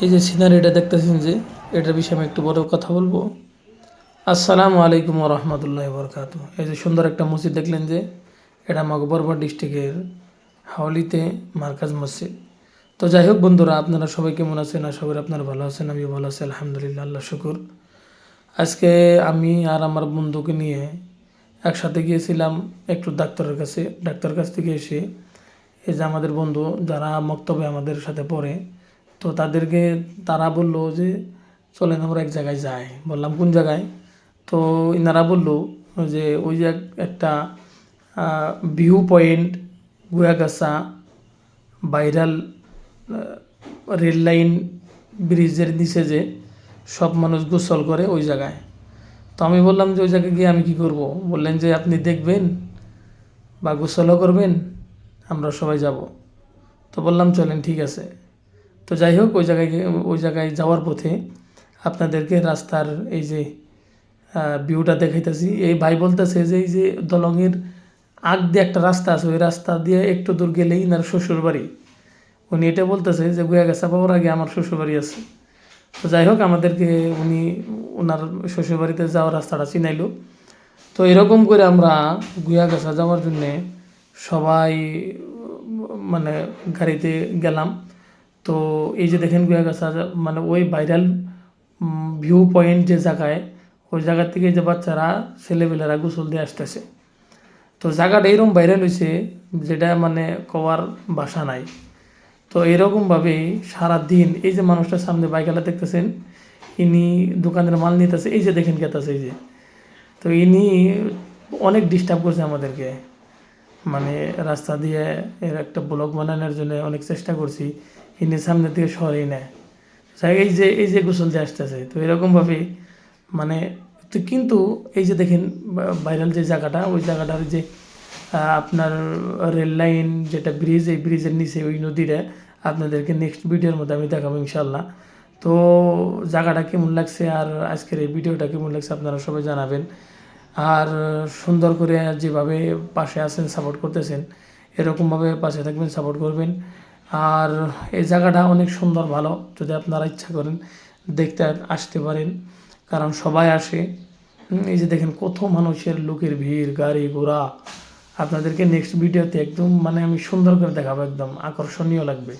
এই যে সিনারিটা দেখতেছেন যে এটার বিষয়ে আমি একটু বড় কথা বলবো। আসসালামু আলাইকুম রহমতুল্লাহ বরকাত। এই যে সুন্দর একটা মসজিদ দেখলেন যে এটা আমাকে বরপর ডিস্ট্রিক্টের হাওলিতে মার্কাজ মসজিদ। তো যাই হোক বন্ধুরা, আপনারা সবাই কেমন আছেন? আশা করি আপনারা ভালো আছেন। আমি ভালো আছি আলহামদুলিল্লাহ, আল্লাহ শুকুর। আজকে আমি আর আমার বন্ধুকে নিয়ে একসাথে গিয়েছিলাম একটু ডাক্তারের কাছে। ডাক্তার কাছ থেকে এসে এই যে আমাদের বন্ধু যারা মক্তবে আমাদের সাথে পড়ে, তো তারা বললো যে চলেন আমরা এক জায়গায় যাই। বললাম কোন জায়গায়? তো ইনারা বললো যে ওই যে একটা view point, Guagachha viral rail line ব্রিজের নিচে যে সব মানুষ গোসল করে ওই জায়গায়। তো আমি বললাম যে ওই জায়গায় গিয়ে আমি কি করব? বললেন যে আপনি দেখবেন বা গোসলও করবেন, আমরা সবাই যাব। তো বললাম চলেন, ঠিক আছে। তো যাই হোক, ওই জায়গায় যাওয়ার পথে আপনাদেরকে রাস্তার এই যে ভিউটা দেখাইতেছি। এই ভাই বলতেছে যে এই যে দলংয়ের আগ দিয়ে একটা রাস্তা আছে, ওই রাস্তা দিয়ে একটু দূর গেলেই ইনার শ্বশুর বাড়ি। উনি এটা বলতেছে যে গুয়াগাছা পাওয়ার আগে আমার শ্বশুর বাড়ি আছে। তো যাই হোক, আমাদেরকে উনি ওনার শ্বশুর বাড়িতে যাওয়ার রাস্তাটা চিনাইলো। তো এরকম করে আমরা গুয়াগাছা যাওয়ার জন্যে সবাই মানে গাড়িতে গেলাম। তো এই যে দেখেন গুয়াগাছা মানে ওই ভাইরাল ভিউ পয়েন্ট যে জায়গায়, ওই জায়গা থেকে যে বাচ্চারা ছেলেপেলেরা গোসল দিয়ে আসতেছে। তো জায়গাটা এরকম ভাইরাল হয়েছে যেটা মানে কওয়ার ভাষা নাই। তো এরকমভাবেই সারাদিন এই যে মানুষটার সামনে বাইকালা দেখতেছেন, ইনি দোকানের মাল নিতেছে, এই যে দেখেন গেতাছে এই যে। তো ইনি অনেক ডিস্টার্ব করছে আমাদেরকে, মানে রাস্তা দিয়ে এর একটা ব্লগ বানানোর জন্য অনেক চেষ্টা করছি, ইনি সামনে থেকে সরেই নেয়। এই যে গোসল দিয়ে আসতেছে। তো এরকমভাবে মানে তো কিন্তু এই যে দেখেন ভাইরাল যে জায়গাটা, ওই জায়গাটার যে আপনার রেল লাইন যেটা ব্রিজ, এই ব্রিজের নিচে ওই নদীটা আপনাদেরকে নেক্সট ভিডিওর মধ্যে আমি দেখাবো ইনশাল্লাহ। তো জায়গাটা কেমন লাগছে আর আজকের এই ভিডিওটা কেমন লাগছে আপনারা সবাই জানাবেন। আর সুন্দর করে যেভাবে পাশে আছেন, সাপোর্ট করতেছেন, এরকমভাবে পাশে থাকবেন, সাপোর্ট করবেন। আর এই জায়গাটা অনেক সুন্দর, ভালো। যদি আপনারা ইচ্ছা করেন দেখতে আসতে পারেন, কারণ সবাই আসে। এই যে দেখেন কত মানুষের, লোকের ভিড়, গাড়ি ঘোড়া। আপনাদেরকে নেক্সট ভিডিওতে একদম মানে আমি সুন্দর করে দেখাবো, একদম আকর্ষণীয় লাগবে।